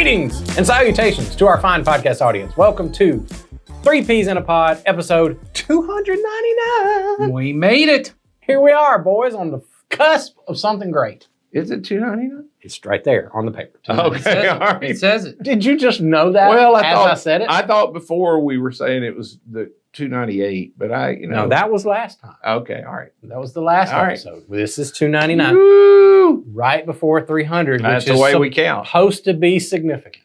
Greetings and salutations to our fine podcast audience. Welcome to 3 Peas in a Pod, episode 299. We made it. Here we are, boys, on the cusp of something great. Is it 299? It's right there on the paper. Okay, all right. It says it. Did you just know that Well, I said it? I thought before we were saying it was the 298, but No, that was last time. Okay, all right. That was the last All right. episode. This is 299, Woo! right before 300, That's which the way is we count. supposed to be significant.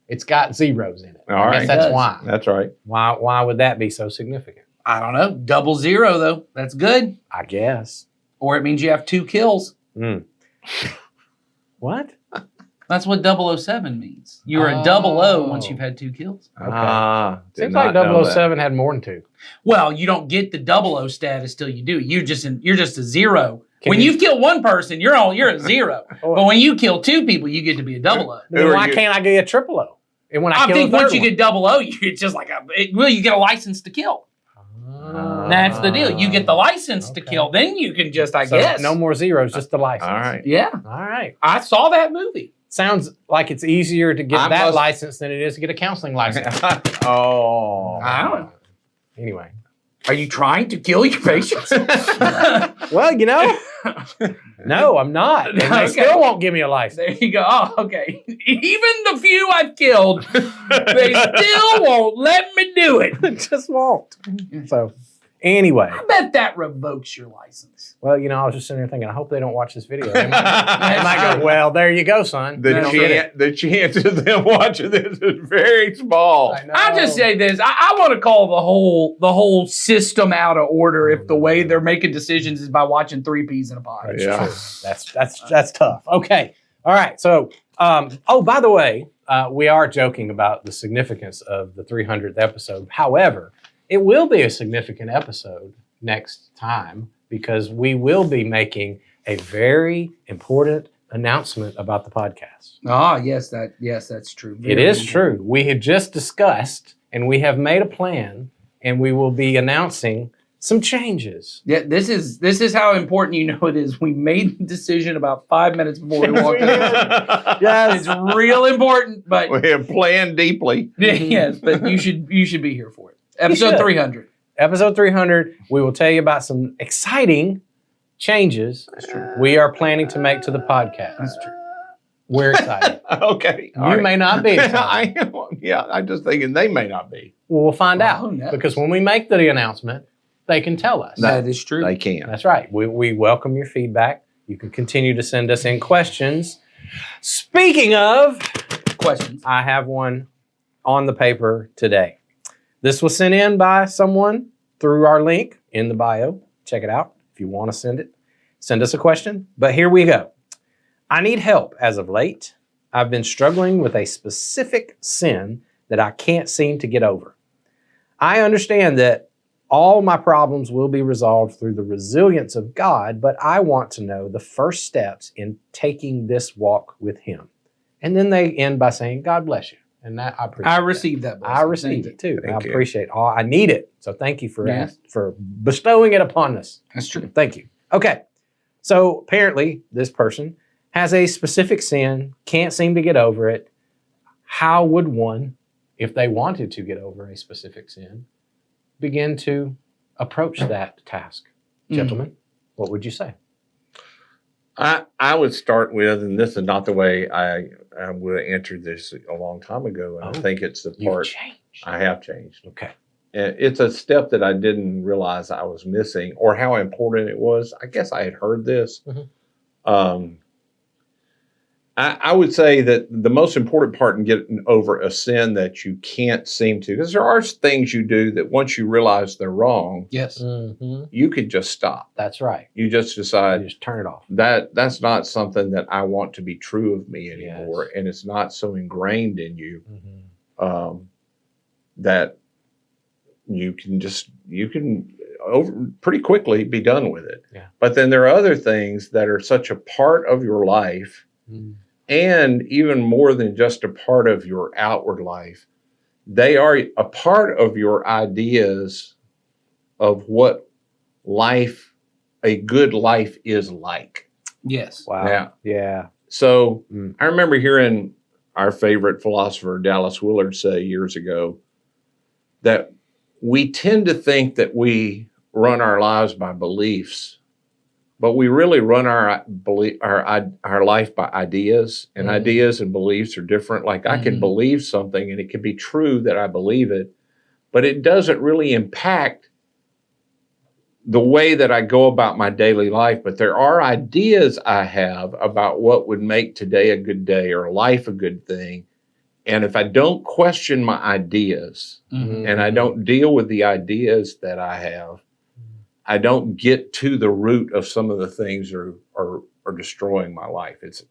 It's got zeros in it. All I right. guess that's It does. why. That's right. Why would that be so significant? I don't know. 00 though. That's good. I guess. Or it means you have 2 kills. What? That's what 007 means. You're a 00 once you've had 2 kills. Okay. Did Seems not like know that. 007 had more than 2. Well, you don't get the 00 status till you do. You're just a 0. Can when you- you've killed one person, you're a 0. But when you kill 2 people, you get to be a 00. Then Who are why you? can't I get a 000? And when I I kill think a third once you one? get 00, it's just like you get a license to kill. That's the deal. You get the license to Okay. kill, then you can just, I So guess. no more zeros, just the license. All right. Yeah. All right. I saw that movie. Sounds like it's easier to get I that must- license than it is to get a counseling license. Oh. I don't know. Anyway. Are you trying to kill your patients? Well, no, I'm not. And they Okay. still won't give me a license. There you go. Oh, okay. Even the few I've killed, they still won't let me do it. Just won't. So, anyway. I bet that revokes your license. Well, I was just sitting there thinking, I hope they don't watch this video. They might go, well, there you go, son. The, You don't get it. the chance of them watching this is very small. I know. I'll just say this. I want to call the whole system out of order if the way they're making decisions is by watching 3 Peas in a Pod. That's Yeah. true. That's tough. Okay. All right. So, by the way, we are joking about the significance of the 300th episode. However, it will be a significant episode next time because we will be making a very important announcement about the podcast. Ah, yes, that's true. It is true. We had just discussed and we have made a plan and we will be announcing some changes. Yeah, this is how important you know it is. We made the decision about 5 minutes before we walked in. Yes. It's real important, but We have planned deeply. yes, but you should be here for it. Episode should. 300. Episode 300, we will tell you about some exciting changes we are planning to make to the podcast. That's true. We're excited. Okay. You may not be excited. I am. Yeah, I'm just thinking they may not be. Well, we'll find Well, out. who knows? Because when we make the announcement, they can tell us. That is true. They can. That's right. We welcome your feedback. You can continue to send us in questions. Speaking of, Questions. I have one on the paper today. This was sent in by someone through our link in the bio. Check it out if you want to send us a question. But here we go. I need help as of late. I've been struggling with a specific sin that I can't seem to get over. I understand that all my problems will be resolved through the resilience of God, but I want to know the first steps in taking this walk with Him. And then they end by saying, God bless you. And that I appreciate I that. received that. I received it too. Thank I you. appreciate all. I need it. So thank you for Yes. for bestowing it upon us. That's true. Thank you. Okay. So apparently this person has a specific sin, can't seem to get over it. How would one, if they wanted to get over a specific sin, begin to approach that task? Gentlemen, what would you say? I would start with, and this is not the way I would have answered this a long time ago, and I Oh, think it's the You've part changed. I have changed. Okay. And it's a step that I didn't realize I was missing or how important it was. I guess I had heard this. Mhm. I would say that the most important part in getting over a sin that you can't seem to, because there are things you do that once you realize they're wrong, Yes. Mhm. you could just stop. That's right. You just You decide just turn it off. that's not something that I want to be true of me anymore, Yes. and it's not so ingrained in you Mhm. that you can over pretty quickly be done with it. Yeah. But then there are other things that are such a part of your life, Mm. and even more than just a part of your outward life. They are a part of your ideas of what a good life is like. Yes. Wow. Yeah. Yeah. So Mm. I remember hearing our favorite philosopher, Dallas Willard, say years ago, that we tend to think that we run our lives by beliefs, but we really run our life by ideas, and ideas and beliefs are different. Like I can believe something and it can be true that I believe it, but it doesn't really impact the way that I go about my daily life. But there are ideas I have about what would make today a good day or life a good thing. And if I don't question my ideas and I don't deal with the ideas that I have, I don't get to the root of some of the things are destroying my life. It's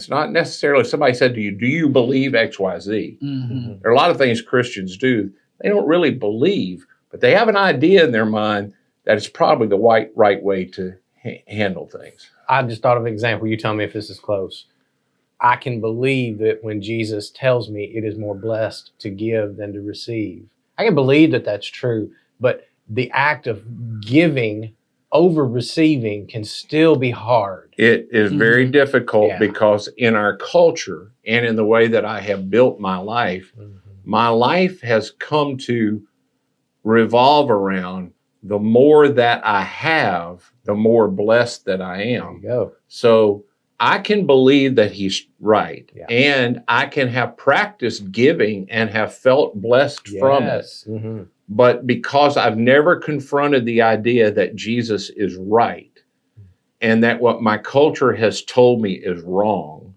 not necessarily somebody said to you, do you believe X, Y, Z? There are a lot of things Christians do. They don't really believe, but they have an idea in their mind that it's probably the right way to handle things. I just thought of an example. You tell me if this is close. I can believe that when Jesus tells me it is more blessed to give than to receive. I can believe that that's true, but the act of giving over receiving can still be hard. It is very difficult because in our culture and in the way that I have built my life has come to revolve around the more that I have, the more blessed that I am. There you go. So I can believe that he's right. And I can have practiced giving and have felt blessed from it. But because I've never confronted the idea that Jesus is right and that what my culture has told me is wrong,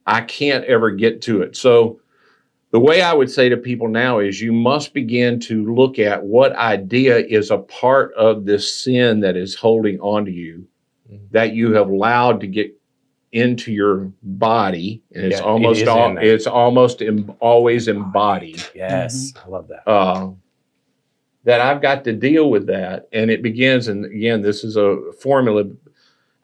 I can't ever get to it. So the way I would say to people now is you must begin to look at what idea is a part of this sin that is holding on to you, that you have allowed to get into your body, and it's always embodied. Yes, I love that. That I've got to deal with that, and it begins. And again, this is a formula,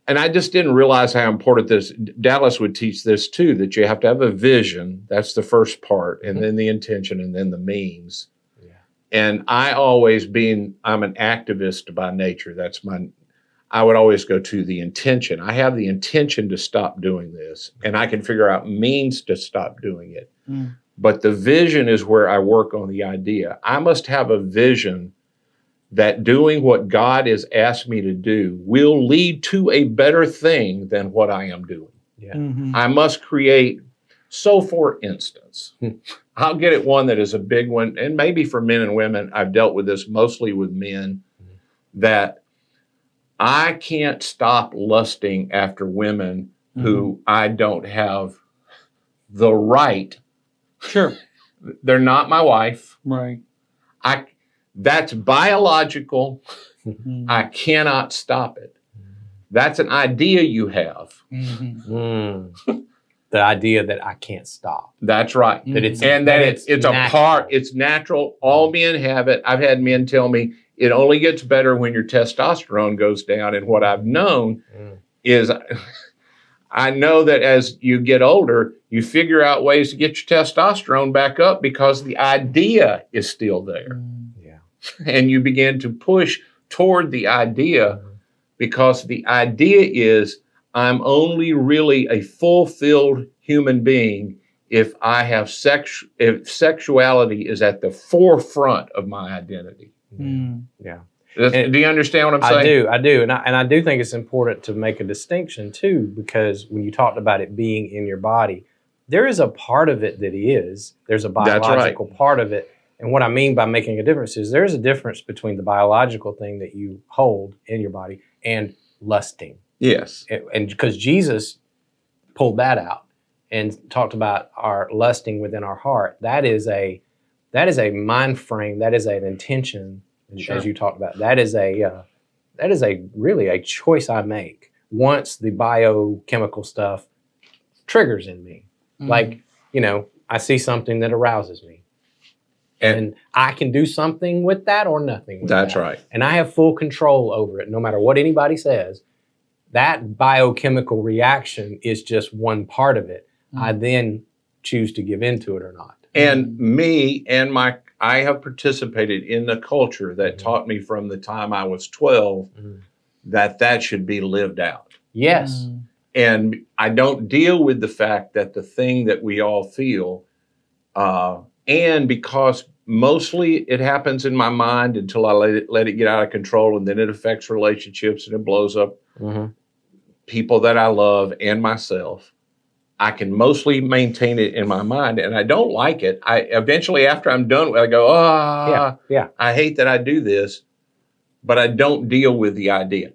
and I just didn't realize how important this. Dallas would teach this too, that you have to have a vision. That's the first part, and then the intention, and then the means. And I'm an activist by nature. I would always go to the intention. I have the intention to stop doing this, and I can figure out means to stop doing it. But the vision is where I work on the idea. I must have a vision that doing what God has asked me to do will lead to a better thing than what I am doing. I must create. So for instance, I'll get at one that is a big one, and maybe for men and women, I've dealt with this mostly with men, that I can't stop lusting after women who I don't have the right. Sure. They're not my wife. Right. That's biological. I cannot stop it. That's an idea you have. The idea that I can't stop. That's right. That it's a part. It's natural. All men have it. I've had men tell me it only gets better when your testosterone goes down. And what I've known is, I know that as you get older, you figure out ways to get your testosterone back up because the idea is still there. And you begin to push toward the idea because the idea is I'm only really a fulfilled human being if I have if sexuality is at the forefront of my identity. Yeah. Do you understand what I'm saying? I do. And I do think it's important to make a distinction too, because when you talked about it being in your body, there is a part of it that is. There's a biological part of it. And what I mean by making a difference is there's a difference between the biological thing that you hold in your body and lusting. Yes. And because Jesus pulled that out and talked about our lusting within our heart, that is a mind frame, that is an intention. As you talked about, that is really a choice I make once the biochemical stuff triggers in me. Like, I see something that arouses me, and I can do something with that or nothing with That's that. right. And I have full control over it, no matter what anybody says. That biochemical reaction is just one part of it. I then choose to give into it or not. And me and I have participated in the culture that taught me from the time I was 12 that should be lived out. Yes. And I don't deal with the fact that the thing that we all feel, and because mostly it happens in my mind until I let it get out of control, and then it affects relationships and it blows up Mhm. people that I love and myself. I can mostly maintain it in my mind, and I don't like it. I eventually, after I'm done, I go, Yeah. I hate that I do this, but I don't deal with the idea.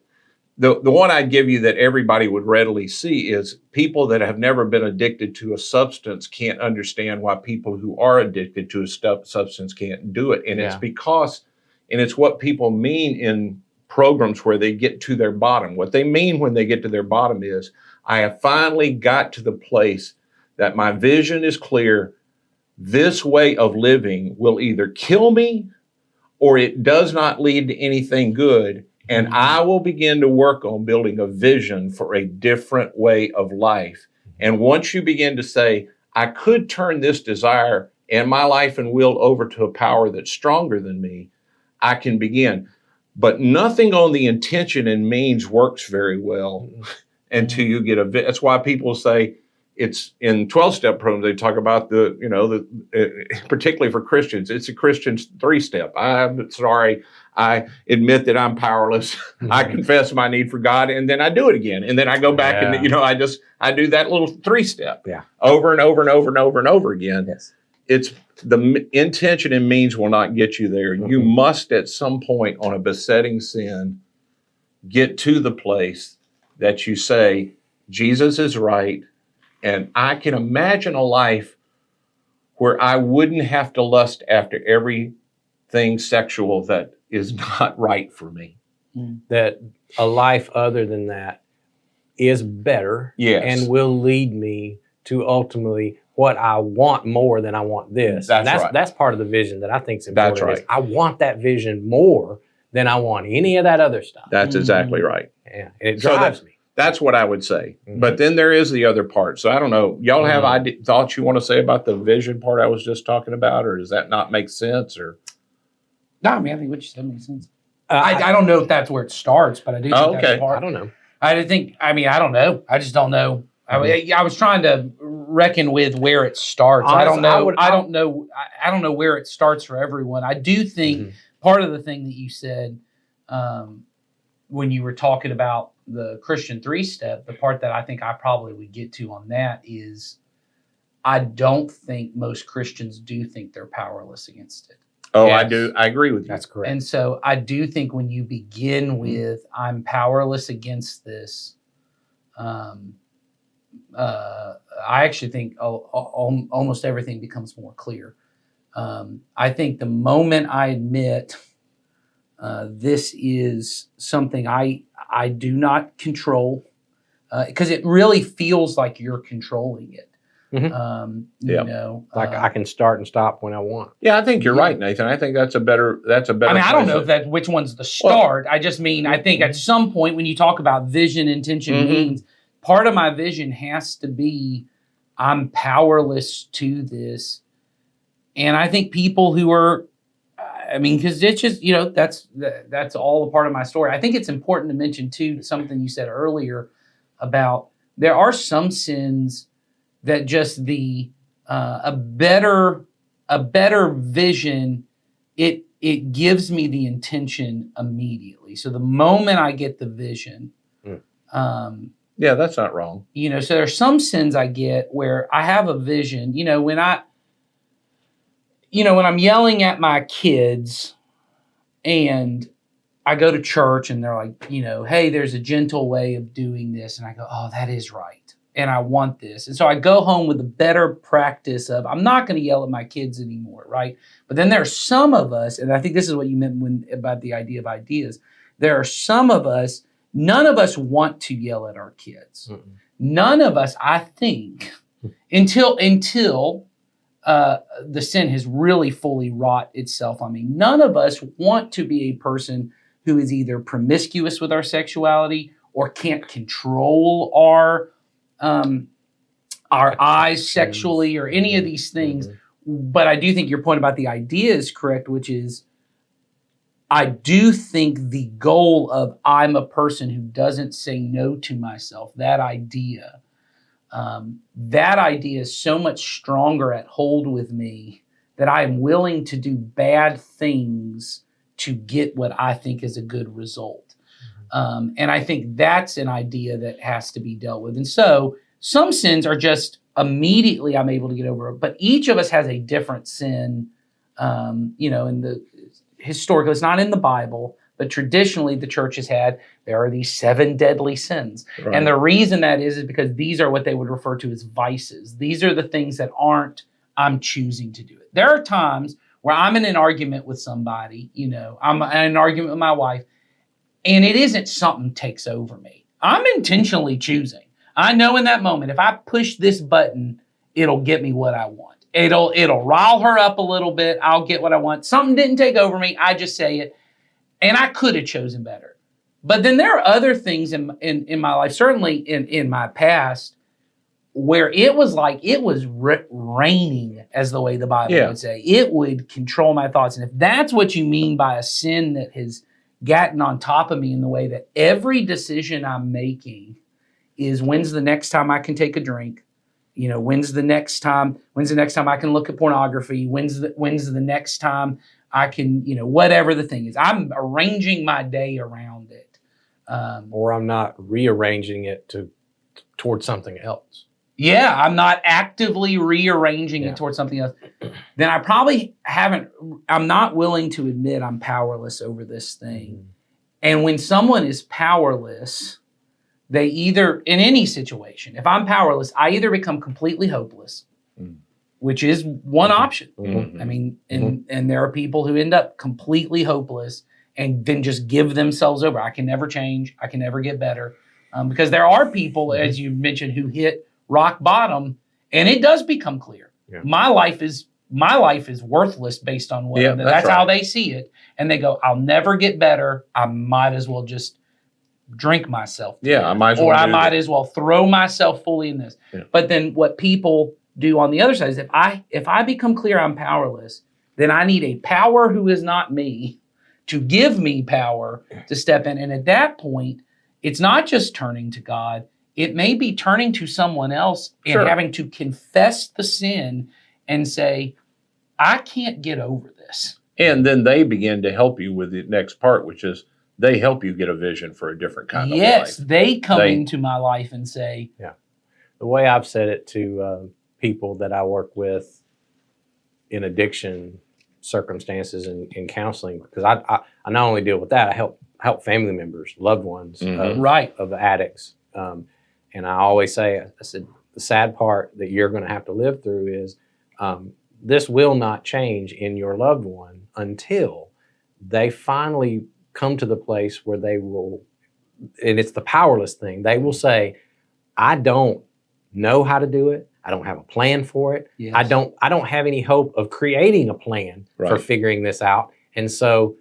The one I'd give you that everybody would readily see is people that have never been addicted to a substance can't understand why people who are addicted to a substance can't do it. And it's Yeah. because, and it's what people mean in programs where they get to their bottom. What they mean when they get to their bottom is, I have finally got to the place that my vision is clear. This way of living will either kill me or it does not lead to anything good. And I will begin to work on building a vision for a different way of life. And once you begin to say, I could turn this desire and my life and will over to a power that's stronger than me, I can begin. But nothing on the intention and means works very well until you get that's why people say it's in 12-step programs. They talk about particularly for Christians, it's a Christian 3-step. I'm sorry. I admit that I'm powerless. I confess my need for God, and then I do it again. And then I go back and, I do that little 3-step over and over and over and over and over again. Yes. It's the intention and means will not get you there. Mm-hmm. You must at some point on a besetting sin get to the place that you say, Jesus is right. And I can imagine a life where I wouldn't have to lust after everything sexual that is not right for me. That a life other than that is better, yes, and will lead me to ultimately what I want more than I want this. That's right. That's part of the vision that I think is important. That's right. Is I want that vision more than I want any of that other stuff. That's exactly right. Yeah, and it drives me. That's what I would say. Mm-hmm. But then there is the other part. So I don't know. Y'all have thoughts you want to say about the vision part I was just talking about, or does that not make sense? Or no, I mean, I think what you said makes sense. I don't know if that's where it starts, but I do think that's part. I don't know. I don't know. I just don't know. Mm-hmm. I was trying to reckon with where it starts. Honestly, I don't know. I don't know where it starts for everyone. I do think part of the thing that you said when you were talking about the Christian 3-step, the part that I think I probably would get to on that is I don't think most Christians do think they're powerless against it. Oh, yes. I do. I agree with you. That's correct. And so I do think when you begin with, I'm powerless against this, I actually think almost everything becomes more clear. I think the moment I admit this is something I do not control, because it really feels like you're controlling it. Mm-hmm. I can start and stop when I want. Yeah, I think you're right, Nathan. I think that's a better. I mean, I don't know if which one's the start. I just mean I think at some point when you talk about vision, intention, means, part of my vision has to be I'm powerless to this, and I think people who are, because it's just that's all a part of my story. I think it's important to mention too something you said earlier about there are some sins that just a better vision, it gives me the intention immediately. So the moment I get the vision, that's not wrong. So there's some sins I get where I have a vision. When I'm yelling at my kids, and I go to church, and they're like, hey, there's a gentle way of doing this, and I go, oh, that is right. And I want this. And so I go home with a better practice of, I'm not going to yell at my kids anymore, right? But then there are some of us, and I think this is what you meant about the idea of ideas. There are some of us, none of us want to yell at our kids. Mm-mm. None of us, I think, until the sin has really fully wrought itself on me. None of us want to be a person who is either promiscuous with our sexuality or can't control our eyes sexually or any of these things. Mm-hmm. But I do think your point about the idea is correct, which is I do think the goal of I'm a person who doesn't say no to myself, that idea is so much stronger at hold with me that I am willing to do bad things to get what I think is a good result. And I think that's an idea that has to be dealt with. And so some sins are just immediately I'm able to get over it, but each of us has a different sin. In the historically, it's not in the Bible, but traditionally the church has had, there are these 7 deadly sins. Right. And the reason that is because these are what they would refer to as vices. These are the things that aren't, I'm choosing to do it. There are times where I'm in an argument with somebody, I'm in an argument with my wife, and it isn't something takes over me. I'm intentionally choosing. I know in that moment, if I push this button, it'll get me what I want. It'll rile her up a little bit. I'll get what I want. Something didn't take over me. I just say it. And I could have chosen better. But then there are other things in my life, certainly in my past, where it was like it was raining, as the way the Bible would say. It would control my thoughts. And if that's what you mean by a sin that has gotten on top of me in the way that every decision I'm making is when's the next time I can take a drink? When's the next time I can look at pornography? When's the next time I can, whatever the thing is. I'm arranging my day around it. Or I'm not rearranging it towards something else. Yeah, I'm not actively rearranging it towards something else. Then I probably I'm not willing to admit I'm powerless over this thing. Mm-hmm. And when someone is powerless, they either, in any situation, if I'm powerless, I either become completely hopeless, which is one option. Mm-hmm. I mean, and there are people who end up completely hopeless and then just give themselves over. I can never change. I can never get better. Because there are people, as you mentioned, who hit rock bottom, and it does become clear. Yeah. My life is worthless based on what that's right. How they see it. And they go, I'll never get better. I might as well just drink myself. I might as well. Or I might as well throw myself fully in this. Yeah. But then what people do on the other side is if I become clear I'm powerless, then I need a power who is not me to give me power to step in. And at that point, it's not just turning to God. It may be turning to someone else and having to confess the sin and say, I can't get over this. And then they begin to help you with the next part, which is they help you get a vision for a different kind of life. Yes, they come into my life and say. Yeah. The way I've said it to people that I work with in addiction circumstances and in counseling, because I not only deal with that, I help family members, loved ones of addicts. And I always say, I said, the sad part that you're going to have to live through is this will not change in your loved one until they finally come to the place where they will, and it's the powerless thing, they will say, I don't know how to do it. I don't have a plan for it. Yes. I don't have any hope of creating a plan for figuring this out. And so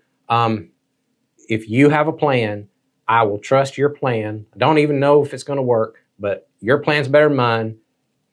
if you have a plan, I will trust your plan. I don't even know if it's going to work, but your plan's better than mine.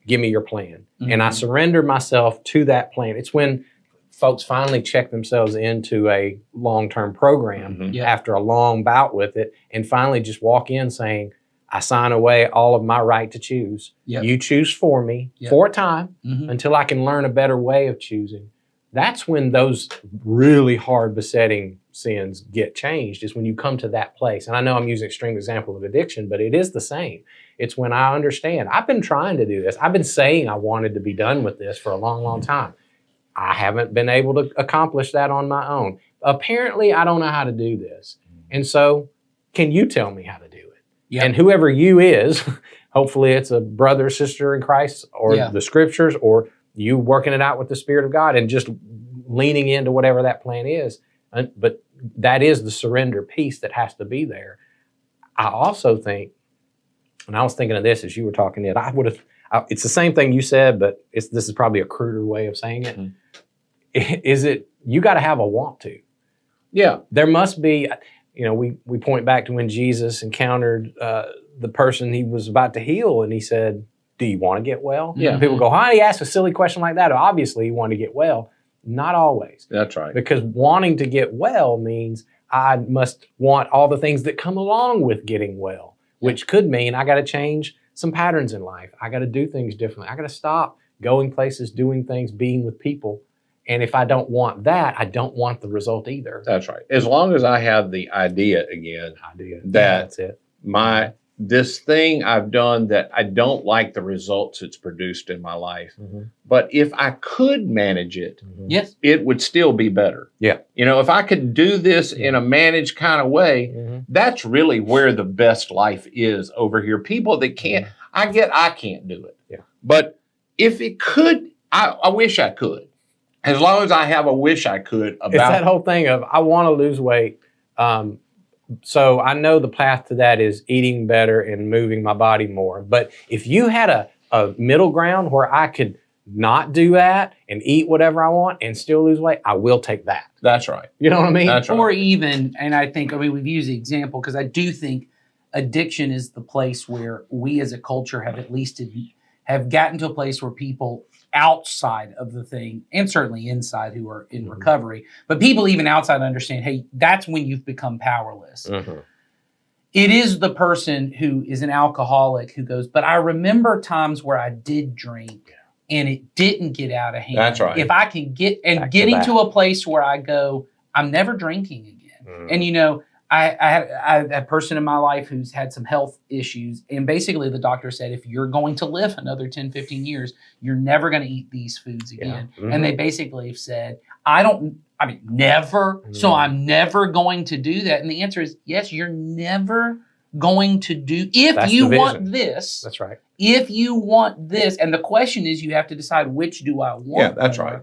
Give me your plan. Mm-hmm. And I surrender myself to that plan. It's when folks finally check themselves into a long-term program after a long bout with it and finally just walk in saying, I sign away all of my right to choose. Yep. You choose for me for a time until I can learn a better way of choosing. That's when those really hard besetting sins get changed, is when you come to that place. And I know I'm using an extreme example of addiction, but it is the same. It's when I understand, I've been trying to do this. I've been saying I wanted to be done with this for a long, long time. I haven't been able to accomplish that on my own. Apparently, I don't know how to do this. And so, can you tell me how to do it? Yep. And whoever you is, hopefully it's a brother, sister in Christ, or the scriptures, or you working it out with the Spirit of God and just leaning into whatever that plan is. But that is the surrender piece that has to be there. I also think, and I was thinking of this as you were talking, Ed, it's the same thing you said, but this is probably a cruder way of saying it. Is it, you got to have a want to. Yeah. There must be, we point back to when Jesus encountered the person he was about to heal, and he said, do you want to get well? Yeah. And people go, how do you ask a silly question like that? Obviously, you want to get well. Not always. That's right. Because wanting to get well means I must want all the things that come along with getting well, which could mean I got to change some patterns in life. I got to do things differently. I got to stop going places, doing things, being with people. And if I don't want that, I don't want the result either. That's right. As long as I have the idea again That's it. this thing I've done that I don't like the results it's produced in my life, but if I could manage it, Yes. it would still be better. Yeah. You know, if I could do this in a managed kind of way, that's really where the best life is over here. People that can't, I can't do it. Yeah. But if it could, I wish I could. As long as I have a wish I could about It's that whole thing of I want to lose weight. So I know the path to that is eating better and moving my body more. But if you had a middle ground where I could not do that and eat whatever I want and still lose weight, I will take that. That's right. You know what I mean? That's right. Or even, and I think, I mean, we've used the example because I do think addiction is the place where we as a culture have at least have gotten to a place where people outside of the thing, and certainly inside who are in recovery, but people even outside understand, hey, that's when you've become powerless. It is the person who is an alcoholic who goes, but I remember times where I did drink and it didn't get out of hand. That's right. If I can get, and Back to getting back. to a place where I go, I'm never drinking again. And you know, I had a person in my life who's had some health issues. And basically the doctor said, if you're going to live another 10, 15 years, you're never going to eat these foods again. And they basically have said, never. So I'm never going to do that. And the answer is yes, you're never going to do, if That's you the want vision. this, That's right. if you want this. And the question is, you have to decide, which do I want? Yeah, that's more? right.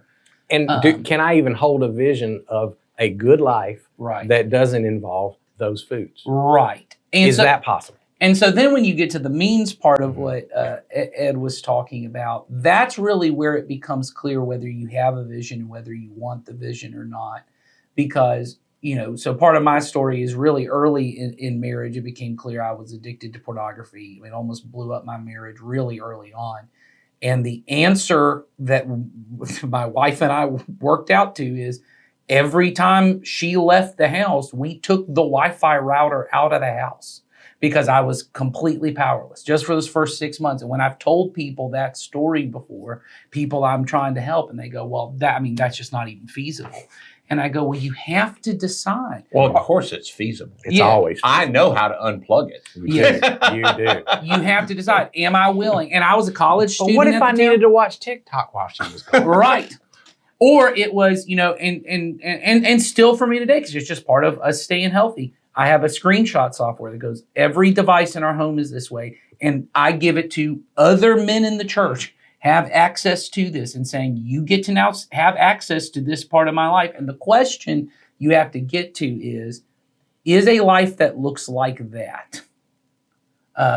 And can I even hold a vision of a good life Right. that doesn't involve those foods? Right. And Is that possible? And so then when you get to the means part of what Ed was talking about, that's really where it becomes clear whether you have a vision and whether you want the vision or not. Because, you know, so part of my story is really early in marriage, it became clear I was addicted to pornography. It almost blew up my marriage really early on. And the answer that my wife and I worked out to is, every time she left the house, we took the Wi-Fi router out of the house because I was completely powerless just for those first 6 months. And when I've told people that story before, people I'm trying to help, and they go, well, that's just not even feasible. And I go, well, you have to decide. Well, of course it's feasible. It's always. I know how to unplug it. You do. You have to decide, am I willing? And I was a college But student. what if at I the time. needed to watch TikTok while she was gone? Right. Or it was, you know, and still for me today, because it's just part of us staying healthy. I have a screenshot software that goes, every device in our home is this way. And I give it to other men in the church, have access to this, and saying, you get to now have access to this part of my life. And the question you have to get to is a life that looks like that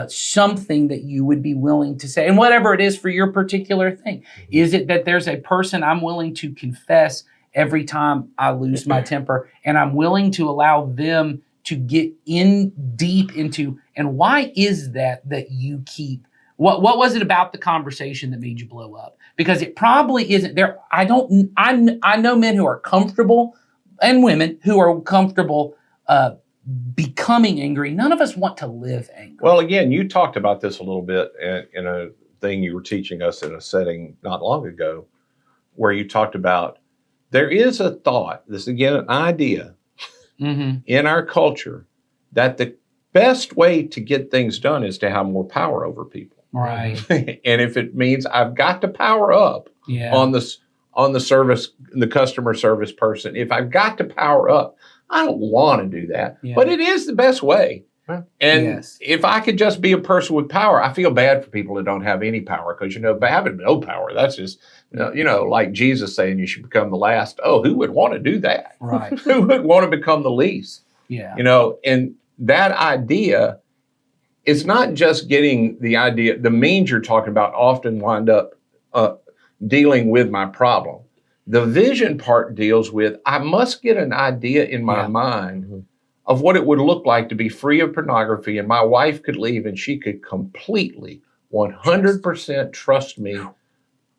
something that you would be willing to say, and whatever it is for your particular thing? Is it that there's a person I'm willing to confess every time I lose my temper, and I'm willing to allow them to get in deep into, and why is that you keep, what was it about the conversation that made you blow up? Because it probably isn't there. I know men who are comfortable and women who are comfortable becoming angry. None of us want to live angry. Well, again, you talked about this a little bit in a thing you were teaching us in a setting not long ago, where you talked about there is a thought, this is again an idea in our culture, that the best way to get things done is to have more power over people. Right. And if it means I've got to power up Yeah. on the service, the customer service person, if I've got to power up, I don't want to do that, Yeah. but it is the best way. And Yes. if I could just be a person with power, I feel bad for people that don't have any power, because, you know, having no power, that's just, you know, like Jesus saying you should become the last. Oh, who would want to do that? Right. Who would want to become the least? Yeah. You know, and that idea, it's not just getting the idea, the means you're talking about often wind up dealing with my problem. The vision part deals with, I must get an idea in my mind of what it would look like to be free of pornography, and my wife could leave and she could completely 100% trust me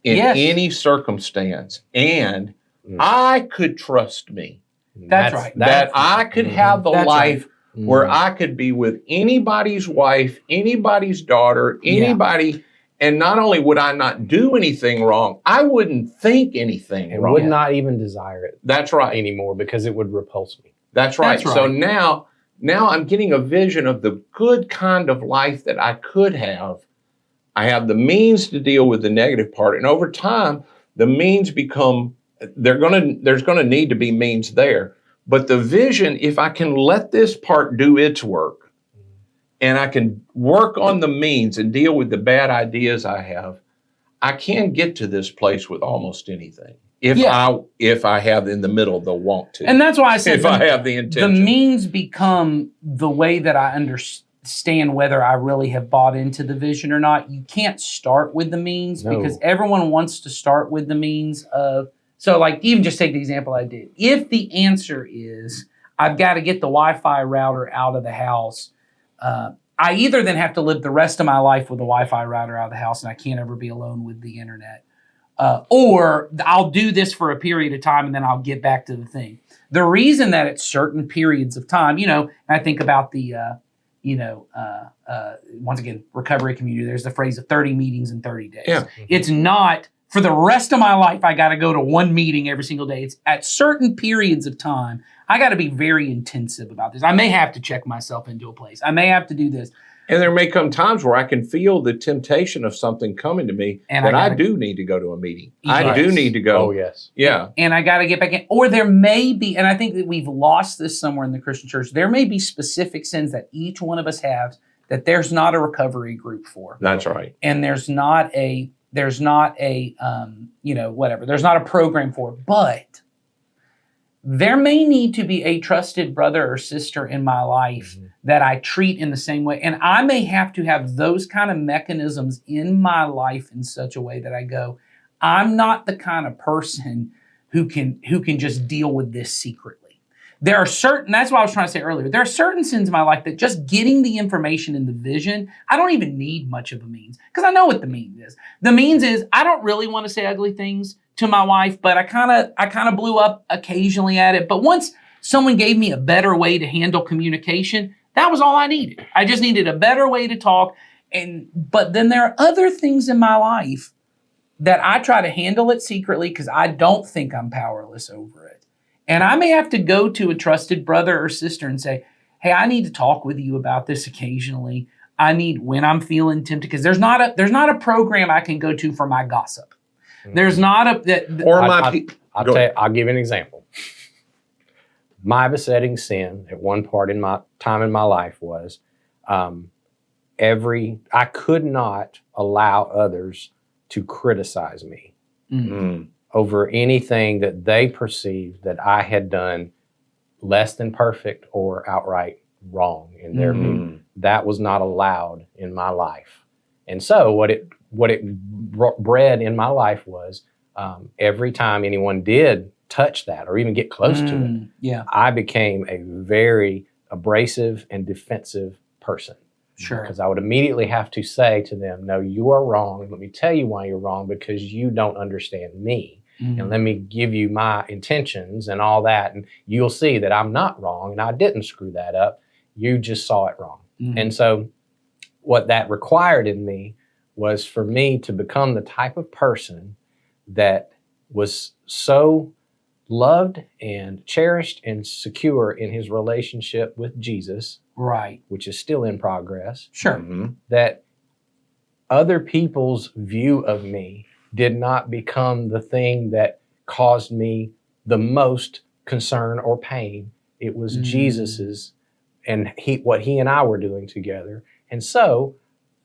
in Yes. any circumstance. And I could trust me. That's right. That I could have the That's life where Mhm. I could be with anybody's wife, anybody's daughter, anybody. And not only would I not do anything wrong, I wouldn't think anything and wrong. would not even desire it That's right. anymore because it would repulse me. That's right. That's So right. now I'm getting a vision of the good kind of life that I could have. I have the means to deal with the negative part. And over time, the means become, there's gonna need to be means there. But the vision, if I can let this part do its work, and I can work on the means and deal with the bad ideas I have, I can get to this place with almost anything. If I have in the middle the want to. And that's why I said if I have the the intention. means become the way that I understand whether I really have bought into the vision or not. You can't start with the means No. because everyone wants to start with the means of, so like even just take the example I did. If the answer is I've got to get the Wi-Fi router out of the house, I either then have to live the rest of my life with the Wi-Fi router out of the house and I can't ever be alone with the internet. Or I'll do this for a period of time and then I'll get back to the thing. The reason that at certain periods of time, I think about the, once again, recovery community, there's the phrase of 30 meetings in 30 days. Yeah. It's not for the rest of my life, I got to go to one meeting every single day. It's at certain periods of time, I got to be very intensive about this. I may have to check myself into a place. I may have to do this. And there may come times where I can feel the temptation of something coming to me And that I I do need to go to a meeting. Yes. I do need to go. Oh, yes. Yeah. And I got to get back in. Or there may be, and I think that we've lost this somewhere in the Christian church, there may be specific sins that each one of us have that there's not a recovery group for. That's right. And there's not a there's not a program for it. But there may need to be a trusted brother or sister in my life that I treat in the same way. And I may have to have those kind of mechanisms in my life in such a way that I go, I'm not the kind of person who can just deal with this secretly. There are certain, that's what I was trying to say earlier, there are certain sins in my life that just getting the information and the vision, I don't even need much of a means because I know what the means is. The means is I don't really want to say ugly things to my wife, but I kind of blew up occasionally at it. But once someone gave me a better way to handle communication, that was all I needed. I just needed a better way to talk. But then there are other things in my life that I try to handle it secretly because I don't think I'm powerless over it. And I may have to go to a trusted brother or sister and say, hey, I need to talk with you about this occasionally. I need, when I'm feeling tempted, because there's not a program I can go to for my gossip. There's not I'll give you an example. My besetting sin at one part in my time in my life was I could not allow others to criticize me over anything that they perceived that I had done less than perfect or outright wrong in their view. That was not allowed in my life. And so what it bred in my life was every time anyone did touch that or even get close to it, I became a very abrasive and defensive person. Sure. Because I would immediately have to say to them, no, you are wrong. Let me tell you why you're wrong, because you don't understand me. And let me give you my intentions and all that. And you'll see that I'm not wrong and I didn't screw that up. You just saw it wrong. And so what that required in me was for me to become the type of person that was so loved and cherished and secure in his relationship with Jesus, right, which is still in progress, sure, that other people's view of me did not become the thing that caused me the most concern or pain. It was Jesus's and what he and I were doing together. And so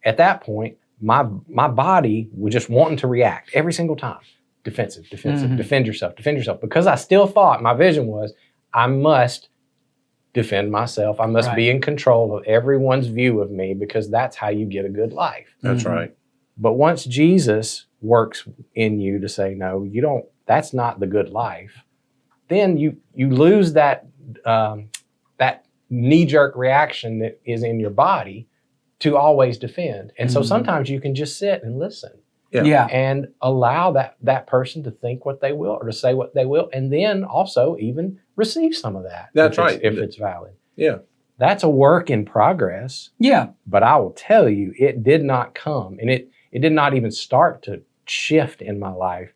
at that point, my body was just wanting to react every single time. Defensive, defend yourself. Because I still thought my vision was, I must defend myself. I must be in control of everyone's view of me because that's how you get a good life. That's right. But once Jesus works in you to say, no, you don't, that's not the good life, then you lose that that knee-jerk reaction that is in your body to always defend. And so sometimes you can just sit and listen. Yeah. and allow that person to think what they will or to say what they will, and then also even receive some of that. That's if it's- right. If it's valid. Yeah. That's a work in progress, Yeah. but I will tell you, it did not come, and it did not even start to shift in my life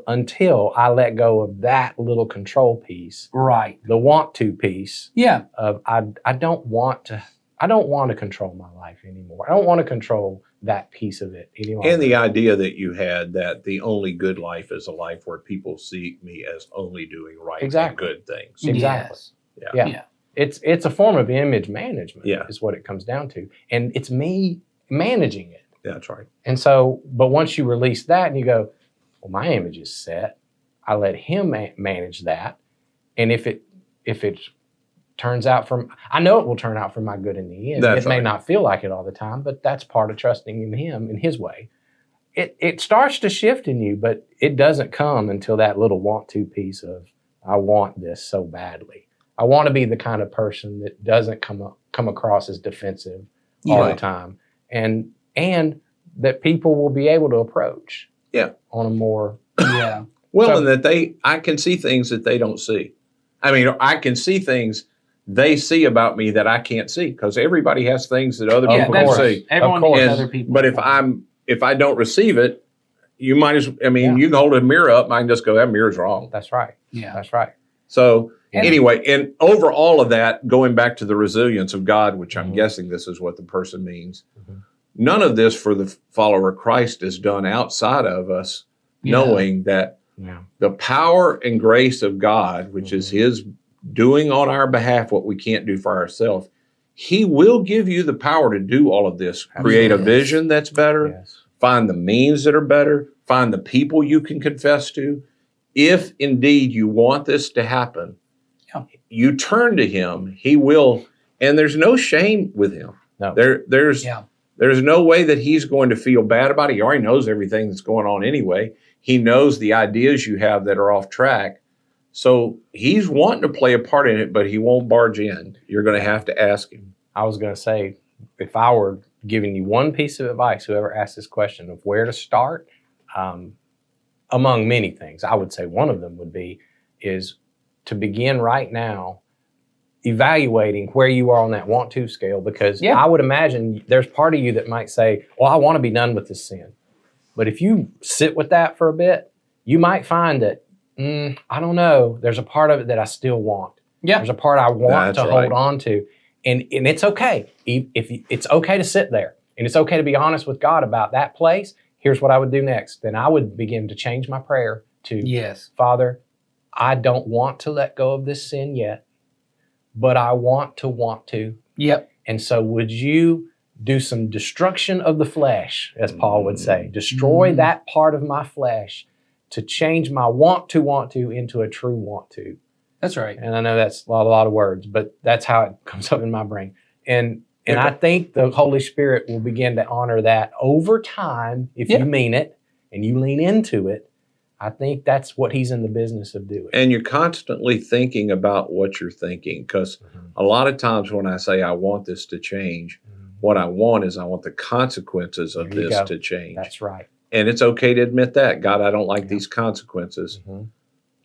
until I let go of that little control piece, Right. the want to piece Yeah. of I don't want to control my life anymore. I don't want to control that piece of it anymore. And the idea that you had that the only good life is a life where people see me as only doing right Exactly. and good things. Exactly. Yes. Yeah. Yeah. It's a form of image management, Yeah. is what it comes down to. And it's me managing it. That's right. And so, but once you release that and you go, well, my image is set, I let him manage that. And if it turns out I know it will turn out for my good in the end. That's It may right. not feel like it all the time, but that's part of trusting in him in his way. It starts to shift in you, but it doesn't come until that little want to piece of, I want this so badly. I want to be the kind of person that doesn't come across as defensive all Yeah. the time, and that people will be able to approach. Yeah. On a more Yeah. Well, So- and that I can see things that they don't see. I mean, I can see things they see about me that I can't see because everybody has things that other Of people that's can course. see. Everyone Of course. needs And- other people. But if I don't receive it, you might as Yeah. you can hold a mirror up and I can just go, that mirror's wrong. that's right. Yeah. That's right. So And- anyway, and over all of that, going back to the resilience of God, which I'm Mhm. guessing this is what the person means, Mhm. none of this for the follower of Christ is done outside of us Yeah. knowing that Yeah. the power and grace of God, which is Mhm. his doing on our behalf what we can't do for ourselves, he will give you the power to do all of this. Create a Yes. vision that's better, Yes. find the means that are better, find the people you can confess to. If indeed you want this to happen, Yeah. you turn to him, he will, and there's no shame with him. No. There's Yeah. there's no way that he's going to feel bad about it. He already knows everything that's going on anyway. He knows the ideas you have that are off track. So he's wanting to play a part in it, but he won't barge in. You're going to have to ask him. I was going to say, if I were giving you one piece of advice, whoever asked this question of where to start, among many things, I would say one of them would be is to begin right now evaluating where you are on that want to scale, because Yeah. I would imagine there's part of you that might say, well, I want to be done with this sin. But if you sit with that for a bit, you might find that, I don't know, there's a part of it that I still want. Yeah. There's a part I want That's to right. hold on to. And it's okay. It's okay to sit there, and it's okay to be honest with God about that place. Here's what I would do next. Then I would begin to change my prayer to, Yes. Father, I don't want to let go of this sin yet, but I want to. Yep. And so would you do some destruction of the flesh, as Paul would say, destroy Mm. that part of my flesh to change my want to into a true want to. That's right. And I know that's a lot of words, but that's how it comes up in my brain. And Yeah. I think the Holy Spirit will begin to honor that over time if Yeah. you mean it and you lean into it. I think that's what he's in the business of doing. And you're constantly thinking about what you're thinking. Because a lot of times when I say I want this to change, what I want is I want the consequences of There you this go. to change. That's right. And it's okay to admit that. God, I don't like Yeah. these consequences. Mhm.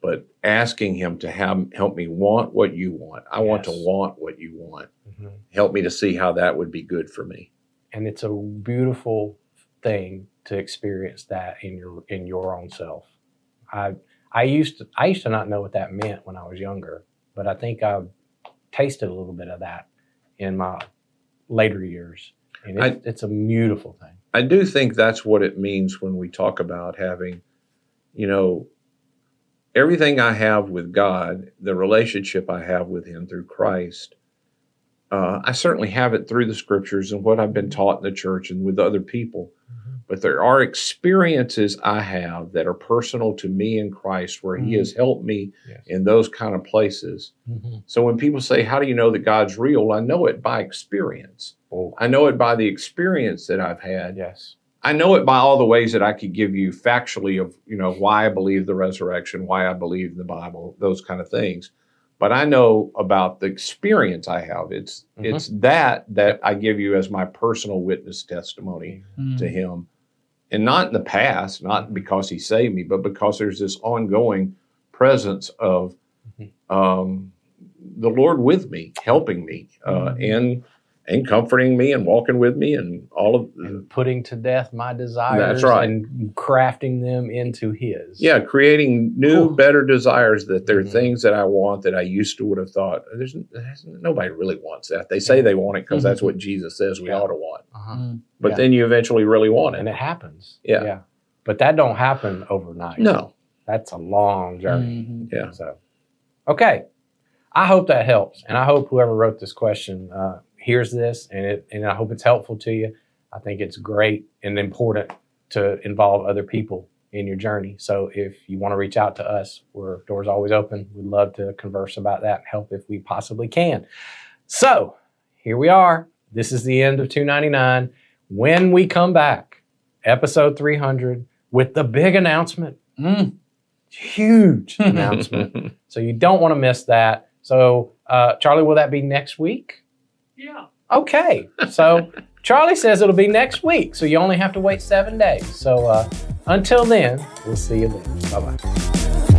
But asking him to help me want what you want. I want to Yes. want what you want. Mhm. Help me to see how that would be good for me. And it's a beautiful thing to experience that in your own self. I used to not know what that meant when I was younger, but I think I've tasted a little bit of that in my later years, and it's a beautiful thing. I do think that's what it means when we talk about having, everything I have with God, the relationship I have with him through Christ. I certainly have it through the scriptures and what I've been taught in the church and with other people. But there are experiences I have that are personal to me in Christ where he has helped me Yes. in those kind of places. Mhm. So when people say, how do you know that God's real? I know it by experience. Oh, I know it by the experience that I've had. yes. I know it by all the ways that I could give you factually of, why I believe the resurrection, why I believe in the Bible, those kind of things. But I know about the experience I have. It's that I give you as my personal witness testimony Mm. to him. And not in the past, not because he saved me, but because there's this ongoing presence of the Lord with me, helping me, and comforting me and walking with me and all of And putting to death my desires. That's right. And crafting them into his. yeah, creating new, Cool. better desires that there are Mhm. things that I want that I used to would have thought. Nobody really wants that. They say they want it because that's what Jesus says we Yeah. ought to want. Uh-huh. Mm. But Yeah. then you eventually really want And it. it happens. Yeah. But that don't happen overnight. No. That's a long journey. Mhm. Yeah. So, okay. I hope that helps. And I hope whoever wrote this question hears this and I hope it's helpful to you. I think it's great and important to involve other people in your journey. So if you want to reach out to us, doors always open. We'd love to converse about that and help if we possibly can. So here we are. This is the end of 299. When we come back, episode 300 with the big announcement. Huge announcement. So you don't want to miss that. So Charlie, will that be next week? Yeah. Okay. So Charlie says it'll be next week. So you only have to wait 7 days. So until then, we'll see you then. Bye-bye.